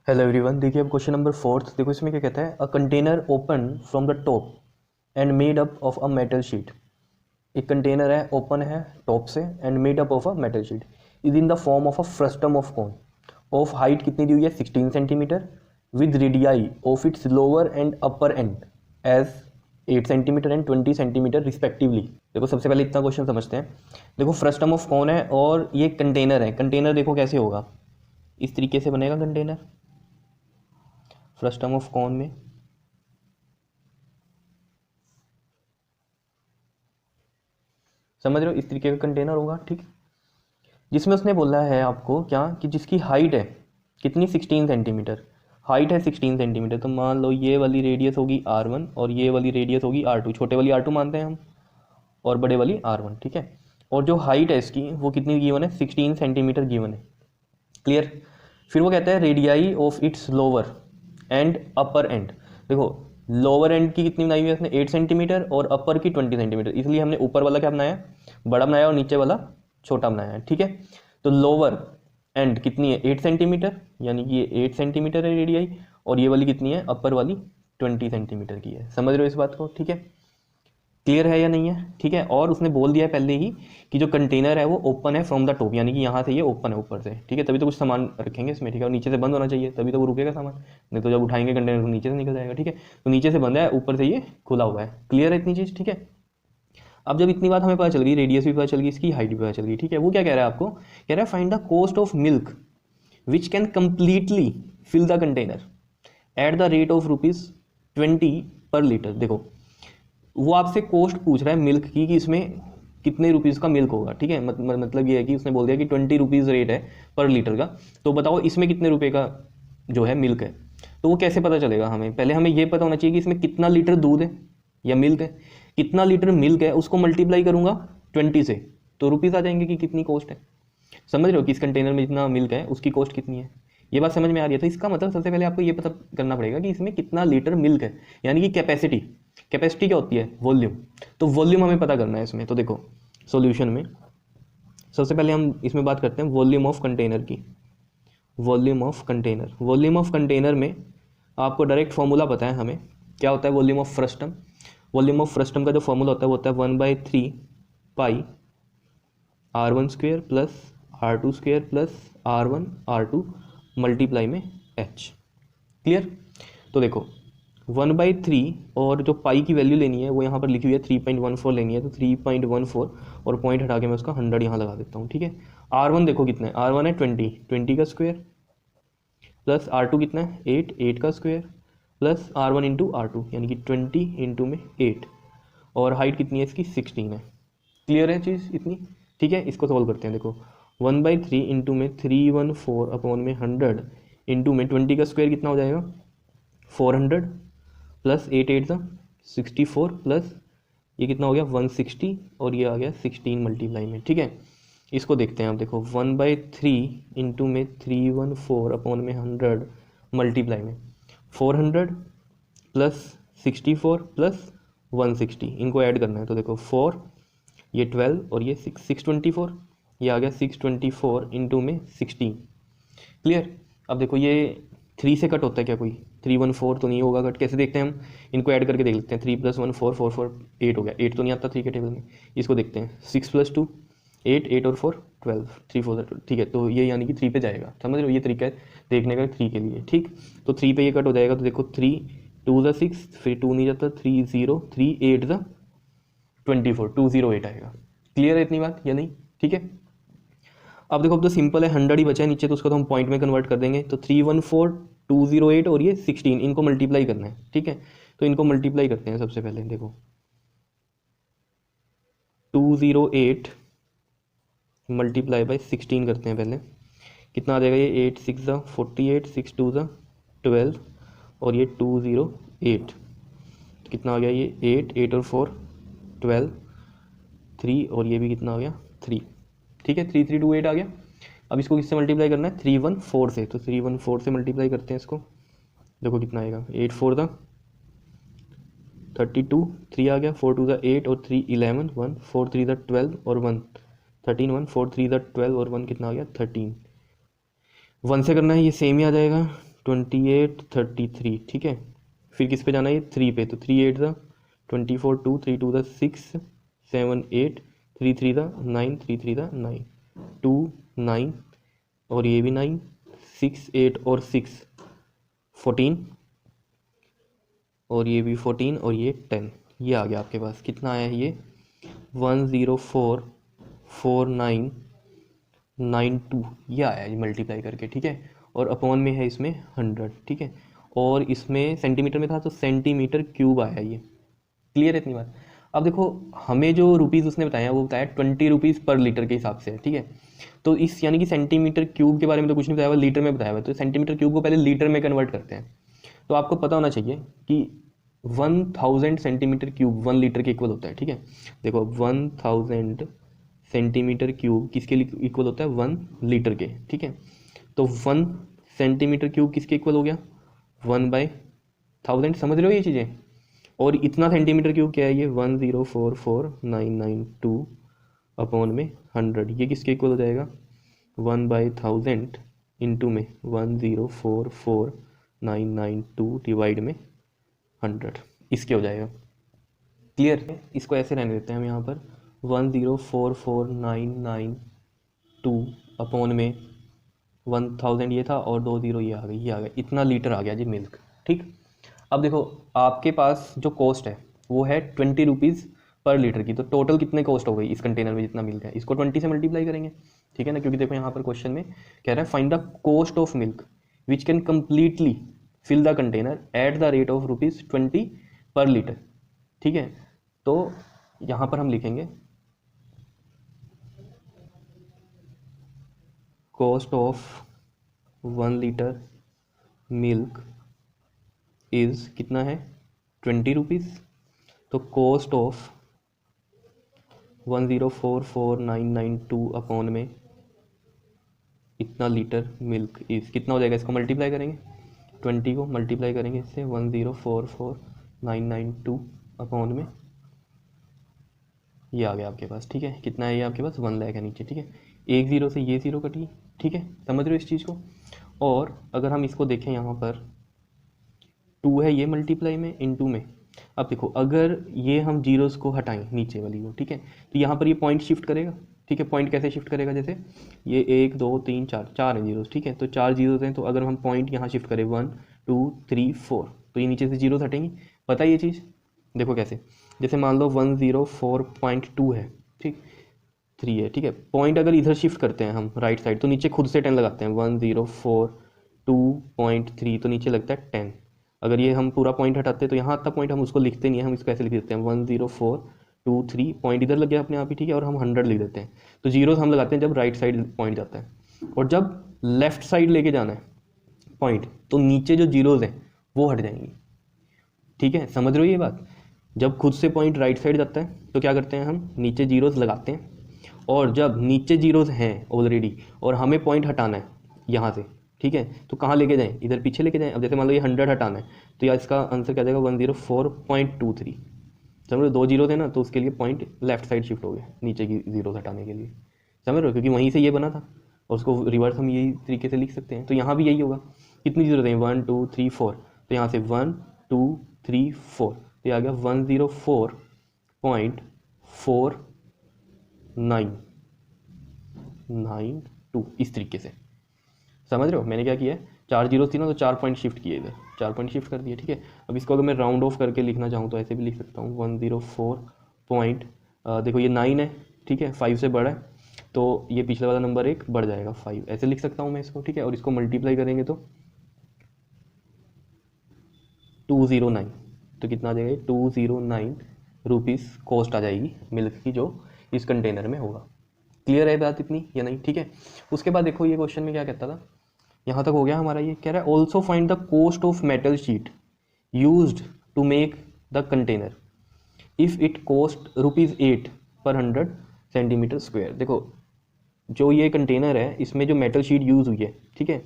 Hello everyone, देखिए अब question number fourth. देखो इसमें क्या कहता है, अ container open from the top and made up of a metal sheet. एक कंटेनर है, ओपन है टॉप से and made up of a metal sheet, is in the form of a frustum of cone of height कितनी दी हुई है 16 centimetre with radii of its lower and upper end as 8 centimetre and 20 centimetre respectively. देखो सबसे पहले इतना question समझते हैं। देखो फ्रस्टम ऑफ कौन है और ये कंटेनर है। कंटेनर देखो कैसे होगा, इस तरीके से बनेगा कंटेनर फ्रस्टम ऑफ कौन में। समझ रहे हो, इस तरीके का कंटेनर होगा, ठीक। जिसमें उसने बोला है आपको क्या कि जिसकी हाइट है कितनी 16 सेंटीमीटर, हाइट है 16 सेंटीमीटर। तो मान लो ये वाली रेडियस होगी R1 और ये वाली रेडियस होगी R2। छोटे वाली R2 मानते हैं हम और बड़े वाली R1, ठीक है। और जो हाइट है इसकी वो कितनी गिवन है, 16 सेंटीमीटर गिवन है। क्लियर। फिर वो कहता है radii of its lower and upper and. देखो लोअर एंड की कितनी बनाई हुई है इसने 8 सेंटीमीटर और अपर की 20 सेंटीमीटर, इसलिए हमने ऊपर वाला क्या बनाया, बड़ा बनाया और नीचे वाला छोटा बनाया है, ठीक है। तो लोअर एंड कितनी है 8 सेंटीमीटर, यानी कि ये 8 सेंटीमीटर है रेडियाई, और ये वाली कितनी है अपर वाली 20 सेंटीमीटर की है। समझ रहे हो इस बात को, ठीक है। क्लियर है या नहीं है, ठीक है। और उसने बोल दिया है पहले ही कि जो कंटेनर है वो ओपन है फ्रॉम द टॉप, यानी कि यहाँ से ये ओपन है ऊपर से, ठीक है। तभी तो कुछ सामान रखेंगे इसमें, ठीक है। और नीचे से बंद होना चाहिए, तभी तो वो रुकेगा सामान, नहीं तो जब उठाएंगे कंटेनर तो नीचे से निकल जाएगा, ठीक है। तो नीचे से बंद है, ऊपर से ये खुला हुआ है। क्लियर है इतनी चीज़, ठीक है। अब जब इतनी बात हमें पता चल गई, रेडियस भी पता चल गई, इसकी हाइट भी पता चल गई, ठीक है। वो क्या कह रहा है आपको, कह रहा है find the cost of milk which can completely fill the container at the rate of ₹20 per litre. देखो वो आपसे कॉस्ट पूछ रहा है मिल्क की कि इसमें कितने रुपीज़ का मिल्क होगा, ठीक है। मतलब ये है कि उसने बोल दिया कि 20 रुपीज़ रेट है पर लीटर का, तो बताओ इसमें कितने रुपए का जो है मिल्क है। तो वो कैसे पता चलेगा हमें, पहले हमें ये पता होना चाहिए कि इसमें कितना लीटर दूध है या मिल्क है। कितना लीटर मिल्क है उसको मल्टीप्लाई करूंगा 20 से, तो रुपीज़ आ जाएंगे कि कितनी कॉस्ट है। समझ रहे हो कि इस कंटेनर में जितना मिल्क है उसकी कॉस्ट कितनी है। ये बात समझ में आ रही है। तो इसका मतलब सबसे पहले आपको ये पता करना पड़ेगा कि इसमें कितना लीटर मिल्क है, यानी कि कैपेसिटी। कैपेसिटी क्या होती है, वॉल्यूम। तो वॉल्यूम हमें पता करना है इसमें। तो देखो सॉल्यूशन में सबसे पहले हम इसमें बात करते हैं वॉल्यूम ऑफ कंटेनर की। Volume of container, volume of container में आपको डायरेक्ट फॉर्मूला पता है हमें, क्या होता है volume of frustum. Volume of frustum का जो फॉर्मूला होता है वो होता है 1/3 पाई R1 square plus R2 square plus R1 R2 multiply में H। क्लियर। तो देखो 1/3 और जो पाई की वैल्यू लेनी है वो यहाँ पर लिखी हुई है 3.14 लेनी है, तो 3.14 और पॉइंट हटा के मैं उसका 100 यहाँ लगा देता हूँ, ठीक है। R1 देखो कितना है, R1 है 20 का स्क्वायर प्लस R2 कितना है 8 का square plus R1 into R2 यानी कि 20 इंटू में 8, और हाइट कितनी है इसकी 16 है। क्लियर है चीज़ इतनी, ठीक है। इसको सॉल्व करते हैं। देखो 1/3 इंटू में 314 अपॉन में 100 इंटू में 20 का स्क्वायर कितना हो जाएगा 400 प्लस 8 सा 64 प्लस ये कितना हो गया 160 और ये आ गया 16 मल्टीप्लाई में, ठीक है। इसको देखते हैं आप। देखो 1/3 इंटू में 314 अपॉन में 100 मल्टीप्लाई में 400 प्लस 64 प्लस 160, इनको ऐड करना है। तो देखो 4 ये 12 और ये 624, ये आ गया 624 इंटू में 16। क्लियर। अब देखो ये 3 से कट होता है क्या कोई, 314 तो नहीं होगा कट। कैसे देखते हैं हम, इनको ऐड करके देख लेते हैं। 3 + 1 4 4 4 8 हो गया, 8 तो नहीं आता 3 के टेबल में। इसको देखते हैं 6 + 2 8 8 और 4 12 3 4 12, ठीक है। तो ये यानी कि 3 पे जाएगा। समझ रहे हो, ये तरीका है देखने का 3 के लिए, ठीक। तो 3 पे ये कट हो जाएगा। तो देखो 3 2 ज़ा 6, फिर 2 नहीं जाता, 3 0 3 8 ज़ा 24 208 आएगा। क्लियर है इतनी बात या नहीं, ठीक है। अब देखो अब तो सिंपल है, 100 ही बचा है नीचे, तो उसको तो हम पॉइंट में कन्वर्ट कर देंगे। तो 314 208 और ये 16, इनको मल्टीप्लाई करना है, ठीक है। तो इनको मल्टीप्लाई करते हैं सबसे पहले। देखो 208 मल्टीप्लाई बाई 16 करते हैं पहले, कितना आ जाएगा ये 8 6 ज़ा 48 6 2 ज़ा 12 और ये 208, तो कितना आ गया ये 8 8 और 4 12 3 और ये भी कितना हो गया 3, ठीक है। 3328 आ गया। अब इसको किससे मल्टीप्लाई करना है 314 से, तो 314 से मल्टीप्लाई करते हैं इसको। देखो कितना आएगा 8 4 दा 32 3 आ गया, 4 2 दा 8 और 3 11 1 4 3 दा 12 और 1 13 1 4 3 दा 12 और 1 कितना आ गया 13। 1 से करना है ये सेम ही आ जाएगा 2833, ठीक है। फिर किस पे जाना है, ये 3 पे, तो 3 8 द 24, 2 3 2 द 6 7 8 3 3 द 9 3 3 द 9 2 9, और ये भी 9 6 8 और 6 14, और ये भी 14, और ये 10। ये आ गया आपके पास, कितना आया है ये 1044992, ये आया ये मल्टीप्लाई करके, ठीक है। और अपॉन में है इसमें 100, ठीक है। और इसमें सेंटीमीटर में था तो सेंटीमीटर क्यूब आया ये। क्लियर है इतनी बात। अब देखो हमें जो रुपीज़ उसने बताया वो बताया 20 रुपीज़ पर लीटर के हिसाब से है, ठीक है। तो इस यानी कि सेंटीमीटर क्यूब के बारे में तो कुछ नहीं बताया हुआ, लीटर में बताया हुआ, तो सेंटीमीटर क्यूब को पहले लीटर में कन्वर्ट करते हैं। तो आपको पता होना चाहिए कि 1000 सेंटीमीटर क्यूब 1 लीटर के इक्वल होता है, ठीक है। देखो 1000 सेंटीमीटर क्यूब किसके इक्वल होता है, 1 लीटर के, ठीक है। तो 1 सेंटीमीटर क्यूब किसके इक्वल हो गया, 1/1000, समझ रहे हो ये चीज़ें। और इतना सेंटीमीटर क्यूब क्या है, ये 1044992 अपॉन में 100, ये किसके इक्वल हो जाएगा, 1/1000 इंटू में 1044992 डिवाइड में 100, इसके हो जाएगा। क्लियर है। इसको ऐसे रहने देते हैं हम यहाँ पर 1044992 अपॉन में 1000 ये था और 20 ये आ गई, ये आ गया, इतना लीटर आ गया जी मिल्क, ठीक। अब देखो आपके पास जो कॉस्ट है वो है 20 रुपीज़ पर लीटर की, तो टोटल कितने कॉस्ट हो गई इस कंटेनर में जितना मिल्क है, इसको 20 से मल्टीप्लाई करेंगे, ठीक है ना। क्योंकि देखो यहाँ पर क्वेश्चन में कह रहा है find the cost of milk which can completely fill the container at the rate of ₹20 per litre, ठीक है। तो यहाँ पर हम लिखेंगे cost of 1 litre milk is कितना है 20 रुपीज़। तो कॉस्ट ऑफ 1044992 अपॉन में इतना लीटर मिल्क इज़ कितना हो जाएगा, इसको मल्टीप्लाई करेंगे, 20 को मल्टीप्लाई करेंगे इससे 1044992 अपॉन में ये आ गया आपके पास, ठीक है। कितना है ये आपके पास 1 लाख है नीचे, ठीक है। एक ज़ीरो से ये ज़ीरो कटी, ठीक है, समझ रहे हो इस चीज़ को। और अगर हम इसको देखें यहाँ पर 2 है ये मल्टीप्लाई में इनटू में, अब देखो अगर ये हम जीरोस को हटाएं नीचे वाली को, ठीक है, तो यहाँ पर ये पॉइंट शिफ्ट करेगा, ठीक है। पॉइंट कैसे शिफ्ट करेगा, जैसे ये 1 2 3 4 है जीरोस, ठीक है। तो 4 जीरोस हैं, तो अगर हम पॉइंट यहाँ शिफ्ट करें 1 2 3 4 तो ये नीचे से जीरोस हटेंगी। पता है ये चीज़, देखो कैसे, जैसे मान लो 104.2 है, ठीक, 3 है, ठीक है। पॉइंट अगर इधर शिफ्ट करते हैं हम राइट साइड तो नीचे खुद से 10 लगाते हैं, 104.2.3 तो नीचे लगता है 10। अगर ये हम पूरा पॉइंट हटाते हैं तो यहाँ आता पॉइंट हम उसको लिखते नहीं है, हम इसको ऐसे लिख देते हैं 10423 पॉइंट इधर लग गया अपने आप ही, ठीक है। और हम 100 लिख देते हैं। तो जीरोस हम लगाते हैं जब राइट साइड पॉइंट जाता है, और जब लेफ्ट साइड लेके जाना है पॉइंट तो नीचे जो जीरोस हैं वो हट जाएंगी, ठीक है। समझ रहे हो ये बात। जब खुद से पॉइंट राइट साइड जाता है तो क्या करते हैं, हम नीचे जीरोस लगाते हैं, और जब नीचे जीरोस हैं ऑलरेडी और हमें पॉइंट हटाना है यहाँ से, ठीक है, तो कहाँ लेके जाएं, इधर पीछे लेके जाएं। अब जैसे मान लो ये 100 हटाना है तो या इसका आंसर क्या जाएगा 104.23, समझ लो 2 जीरो थे ना, तो उसके लिए पॉइंट लेफ्ट साइड शिफ्ट हो गया नीचे की जीरो हटाने के लिए, समझ रहे हो, क्योंकि वहीं से ये बना था और उसको रिवर्स हम यही तरीके से लिख सकते हैं। तो यहाँ भी यही होगा, कितनी जीरो थे 1 2 3 4, तो यहाँ से 1 2 3 4 तो ये आ गया 104.492 इस तरीके से, समझ रहे हो। मैंने क्या किया है, 4 जीरो थी ना तो 4 पॉइंट शिफ्ट किए, इधर 4 पॉइंट शिफ्ट कर दिए, ठीक है। अब इसको अगर मैं राउंड ऑफ करके लिखना चाहूँ तो ऐसे भी लिख सकता हूँ 104 पॉइंट, देखो ये 9 है, ठीक है, 5 से बड़ा है तो ये पिछले वाला नंबर एक बढ़ जाएगा 5, ऐसे लिख सकता हूँ मैं इसको, ठीक है। और इसको मल्टीप्लाई करेंगे तो 209, तो कितना आ जाएगा 209 रुपीज़ कॉस्ट आ जाएगी मिल्क की जो इस कंटेनर में होगा। क्लियर है बात इतनी या नहीं, ठीक है। उसके बाद देखो ये क्वेश्चन में क्या कहता था, यहाँ तक हो गया हमारा। ये कह रहा है also find the cost of metal sheet used to make the container if it cost ₹8 per 100 centimetre square. देखो जो ये कंटेनर है इसमें जो मेटल शीट यूज़ हुई है, ठीक है,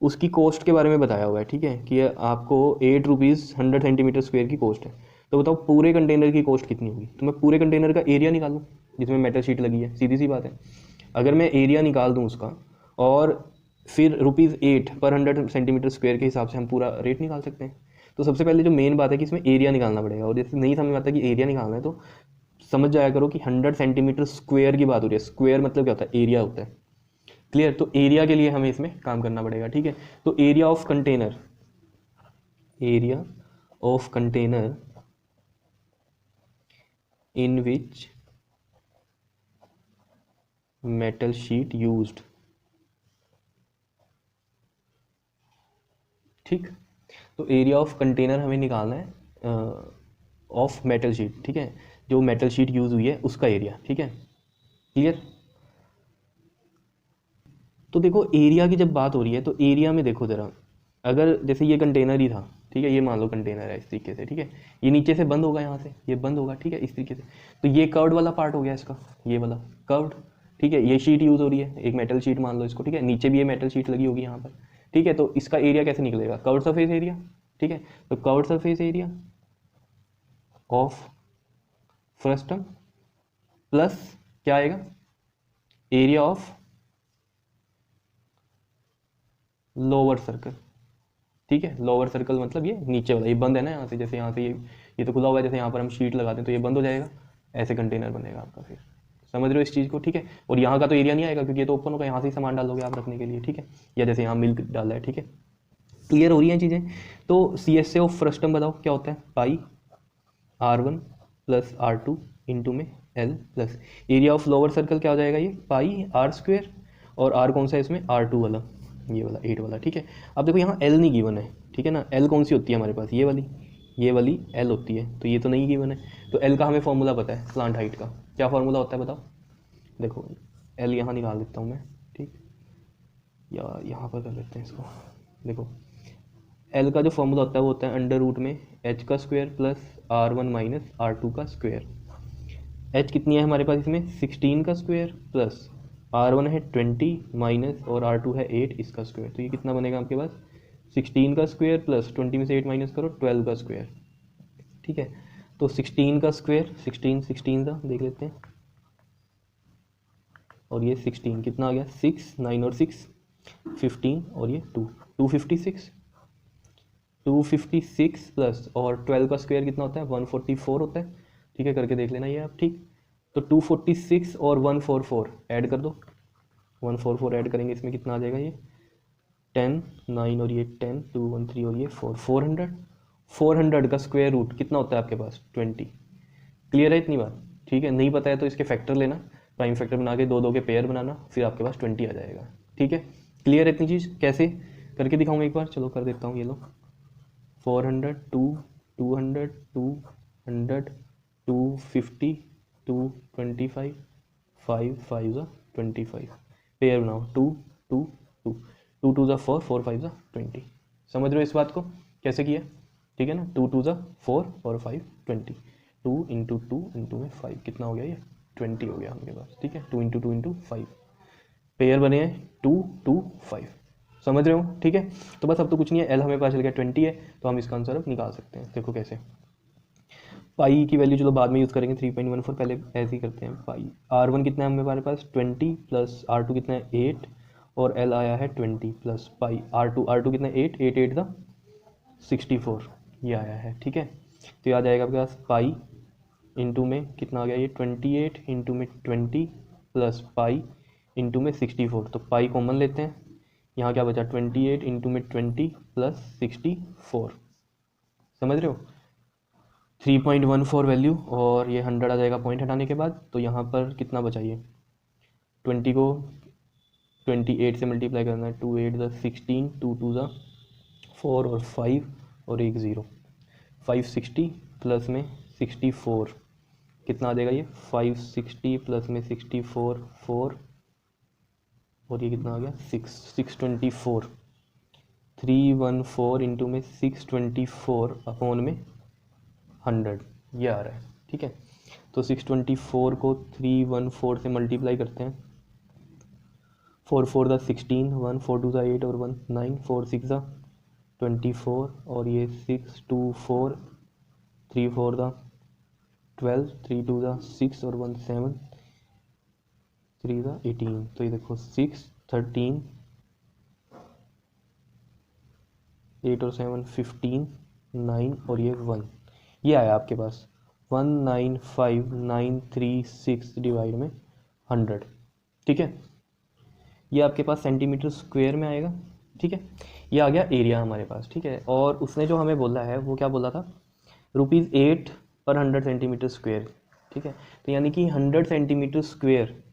उसकी कॉस्ट के बारे में बताया हुआ है, ठीक है, कि आपको ₹8 100 सेंटीमीटर स्क्वायर की कॉस्ट है। तो बताओ पूरे कंटेनर की कॉस्ट कितनी होगी। तो मैं पूरे कंटेनर का एरिया निकाल दूँ जिसमें मेटल शीट लगी है, सीधी सी बात है। अगर मैं एरिया निकाल दूँ उसका और फिर ₹8 पर 100 सेंटीमीटर स्क्वायर के हिसाब से हम पूरा रेट निकाल सकते हैं। तो सबसे पहले जो मेन बात है कि इसमें एरिया निकालना पड़ेगा, और जैसे नहीं समझ में आता कि एरिया निकालना है तो समझ जाया करो कि 100 सेंटीमीटर स्क्वायर की बात हो रही है। स्क्वायर मतलब क्या होता है, एरिया होता है। क्लियर। तो एरिया के लिए हमें इसमें काम करना पड़ेगा, ठीक है। तो area of container, area of container in which metal sheet used, ठीक। तो एरिया ऑफ कंटेनर हमें निकालना है ऑफ मेटल शीट, ठीक है, जो मेटल शीट यूज हुई है उसका एरिया, ठीक है। क्लियर। तो देखो एरिया की जब बात हो रही है तो एरिया में देखो जरा, अगर जैसे ये कंटेनर ही था, ठीक है, ये मान लो कंटेनर है इस तरीके से, ठीक है, ये नीचे से बंद होगा, यहाँ से ये बंद होगा, ठीक है, इस तरीके से। तो ये कर्व्ड वाला पार्ट हो गया इसका, ये वाला कर्व्ड, ठीक है। ये शीट यूज हो रही है, एक मेटल शीट मान लो इसको, ठीक है, नीचे भी ये मेटल शीट लगी होगी यहाँ पर, ठीक है। तो इसका एरिया कैसे निकलेगा, कर्व्ड सरफेस एरिया, ठीक है। तो curved surface area of frustum plus क्या आएगा, एरिया ऑफ लोअर सर्कल, ठीक है। लोअर सर्कल मतलब ये नीचे वाला, ये बंद है ना यहाँ से, जैसे यहाँ से ये तो खुला हुआ है, जैसे यहाँ पर हम शीट लगाते हैं तो ये बंद हो जाएगा, ऐसे कंटेनर बनेगा आपका। फिर समझ रहे हो इस चीज़ को, ठीक है। और यहाँ का तो एरिया नहीं आएगा क्योंकि ये तो ओपन होगा, यहाँ से ही सामान डालोगे आप रखने के लिए, ठीक है, या जैसे यहाँ मिल्क डाला है, ठीक है। क्लियर हो रही हैं चीज़ें। तो C S A of frustum बताओ क्या होता है, pi R1 plus R2 into में L plus area of lower circle क्या हो जाएगा, ये पाई R स्क्वेयर, और R कौन सा है इसमें, R2 वाला, ये वाला 8 वाला, ठीक है। अब देखो यहाँ L नहीं गिवन है, ठीक है ना। L कौन सी होती है हमारे पास, ये वाली L होती है, तो ये तो नहीं गिवन है। तो L का हमें फॉर्मूला पता है स्लांट हाइट का, क्या फॉर्मूला होता है बताओ। देखो L यहाँ निकाल देता हूँ मैं, ठीक, या यहाँ पर कर लेते हैं इसको। देखो एल का जो फॉर्मूला होता है वो होता है अंडर रूट में एच का square plus R1 minus R2 का स्क्वायर। एच कितनी है हमारे पास इसमें, 16 का स्क्वायर प्लस R1 है 20 माइनस और R2 है 8 इसका स्क्वायर। तो ये कितना बनेगा आपके पास, 16 का स्क्वायर प्लस 20 में से 8 माइनस करो 12 का स्क्वायर, ठीक है। तो 16 का स्क्वायर, 16 का देख लेते हैं, और ये 16 कितना आ गया, 6 9 और 6 15, और ये 256 256 प्लस और 12 का स्क्वायर कितना होता है, 144 होता है, ठीक है, करके देख लेना ये आप, ठीक। तो 246 और 144 ऐड कर दो, 144 ऐड करेंगे इसमें कितना आ जाएगा, ये 10 9 और ये 10 213 और ये 400 का स्क्वायर रूट कितना होता है आपके पास, 20। क्लियर है इतनी बात, ठीक है। नहीं पता है तो इसके फैक्टर लेना, प्राइम फैक्टर बना के दो दो के पेयर बनाना, फिर आपके पास 20 आ जाएगा, ठीक है। क्लियर है इतनी चीज़, कैसे करके दिखाऊंगा एक बार, चलो कर देता हूँ। ये लो 400 200 200 250 225 5 5 25 पेयर बनाओ, 2 2 2 2 2 4 4 5 20। समझ रहे हो इस बात को कैसे किया, ठीक है ना। 2 2 4 और 5 20, 2 इंटू 2 इंटू में 5 कितना हो गया, ये 20 हो गया हमारे पास, ठीक है। 2 इंटू 2 इंटू 5 पेयर बने हैं 2 2 5। समझ रहे हो, ठीक है। तो बस अब तो कुछ नहीं है, एल हमें पता चल गया 20 है, तो हम इसका आंसर अब निकाल सकते हैं। देखो कैसे, पाई की वैल्यू चलो बाद में यूज़ करेंगे 3.14, पहले ऐसे ही करते हैं। पाई R1 कितना है हमारे पास 20 प्लस R2 कितना है 8 और L आया है 20 प्लस पाई R2 कितना है 8 8 8 द 64 ये आया है, ठीक है। तो ये आ जाएगा आपके पास पाई इंटू में कितना आ गया, ये 28 इंटू में 20 प्लस पाई इंटू में 64। तो पाई कॉमन लेते हैं, यहाँ क्या बचा 28 इंटू में 20 प्लस 64। समझ रहे हो, 3.14 वैल्यू, और ये 100 आ जाएगा पॉइंट हटाने के बाद। तो यहाँ पर कितना बचा, ये 20 को 28 से मल्टीप्लाई करना है, 2 8 द 16 2 2 द 4 और 5 और एक 0, 560 प्लस में 64 कितना आ जाएगा, ये 560 प्लस में 64 4 और ये कितना आ गया 624 314 इंटू में 624 अपॉन में 100 ये आ रहा है, ठीक है। तो 624 को 314 से मल्टीप्लाई करते हैं, 4 4 द 16 1 4 2 द 8 और 1 9 4 6 द 24 और ये 6 2 4 3 4 द 12 3 2 द 6 और 1 7 3 द 18। तो ये देखो 6 13 8 और 7 15, 9 और ये 1, ये आया आपके पास 195,936 डिवाइड में 100, ठीक है। ये आपके पास सेंटीमीटर स्क्वायर में आएगा, ठीक है। ये आ गया एरिया हमारे पास, ठीक है। और उसने जो हमें बोला है वो क्या बोला था, ₹8 पर 100 सेंटीमीटर स्क्वायर, ठीक है। तो यानी कि 100 सेंटीमीटर स्क्वायर,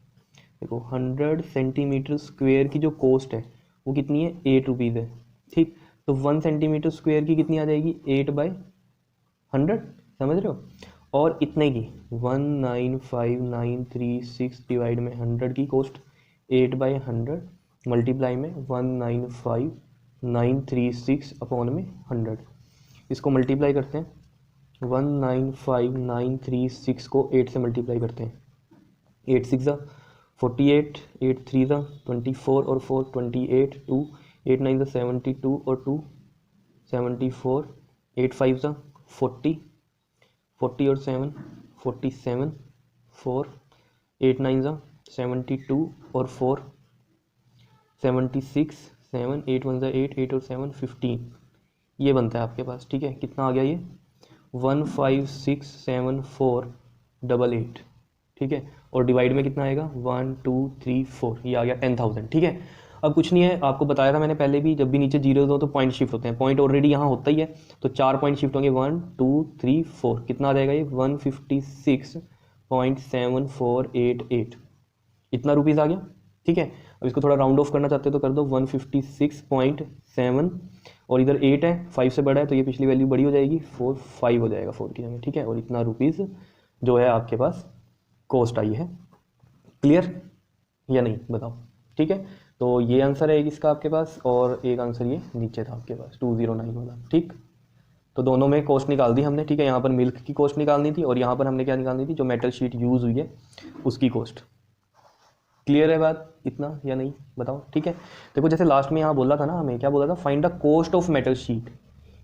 देखो 100 सेंटीमीटर स्क्वायर की जो कॉस्ट है वो कितनी है, ₹8 है, ठीक। तो 1 सेंटीमीटर स्क्वायर की कितनी आ जाएगी, 8/100, समझ रहे हो। और इतने की 195,936 डिवाइड में 100 की कॉस्ट 8/100 मल्टीप्लाई में 195,936 अपॉन में 100, इसको मल्टीप्लाई करते हैं। 195,936 को 8 से मल्टीप्लाई करते हैं, 8 6 48, 8 3 24 और 4 28, 2 8 9 72 और 2 74, 8 5 40, 40 और 7 47, 4 8 9 72 और 4 76, 7 8 1 8, 8 और 7 15, ये बनता है आपके पास, ठीक है। कितना आ गया ये 1567488, ठीक है। और डिवाइड में कितना आएगा 1 2 3 4, ये आ गया 10,000, ठीक है। अब कुछ नहीं है, आपको बताया था मैंने पहले भी, जब भी नीचे जीरो हो तो पॉइंट शिफ्ट होते हैं, पॉइंट ऑलरेडी यहाँ होता ही है, तो 4 पॉइंट शिफ्ट होंगे 1 2 3 4, कितना आ जाएगा ये 156.7488, इतना रुपीज़ आ गया, ठीक है। अब इसको थोड़ा राउंड ऑफ करना चाहते हो तो कर दो 156.7, और इधर 8 है, 5 से बड़ा है तो ये पिछली वैल्यू बड़ी हो जाएगी, 4 5 हो जाएगा 4 की जगह, ठीक है। और इतना रुपीज़ जो है आपके पास कॉस्ट आई है। क्लियर या नहीं बताओ, ठीक है। तो ये आंसर है इसका आपके पास, और एक आंसर ये नीचे था आपके पास 209 वाला, ठीक। तो दोनों में कॉस्ट निकाल दी हमने, ठीक है। यहाँ पर मिल्क की कॉस्ट निकालनी थी और यहाँ पर हमने क्या निकालनी थी, जो मेटल शीट यूज़ हुई है उसकी कॉस्ट। क्लियर है बात इतना या नहीं बताओ, ठीक है। देखो जैसे लास्ट में यहाँ बोला था ना, हमें क्या बोला था, find the cost of metal sheet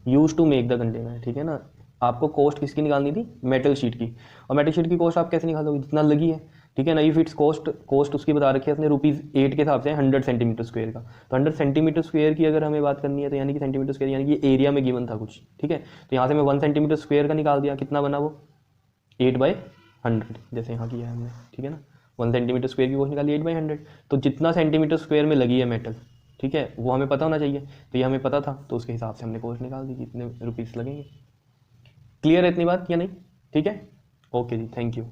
use to make the container, ठीक है ना। आपको कॉस्ट किसकी निकालनी थी, मेटल शीट की। और मेटल शीट की कॉस्ट आप कैसे निकालोगे, जितना लगी है, ठीक है ना। इफ इट्स कॉस्ट उसकी बता रखी है अपने ₹8 के हिसाब से 100 सेंटीमीटर स्क्वायर का। तो 100 सेंटीमीटर स्क्वायर की अगर हमें बात करनी है तो यानी कि सेंटीमीटर स्क्वायर यानी कि एरिया में गिवन था कुछ, ठीक है। तो यहाँ से मैं 1 सेंटीमीटर स्क्वायर का निकाल दिया, कितना बना वो 8/100, जैसे यहाँ किया है हमने, ठीक है ना। 1 सेंटीमीटर स्क्वायर की कॉस्ट निकाली 8/100, तो जितना सेंटीमीटर स्क्वायर में लगी है मेटल, ठीक है, वो हमें पता होना चाहिए। तो ये हमें पता था, तो उसके हिसाब से हमने कॉस्ट निकाल दी कितने रुपीज़ लगेंगे। क्लियर है इतनी बात या नहीं, ठीक है। ओके जी, थैंक यू।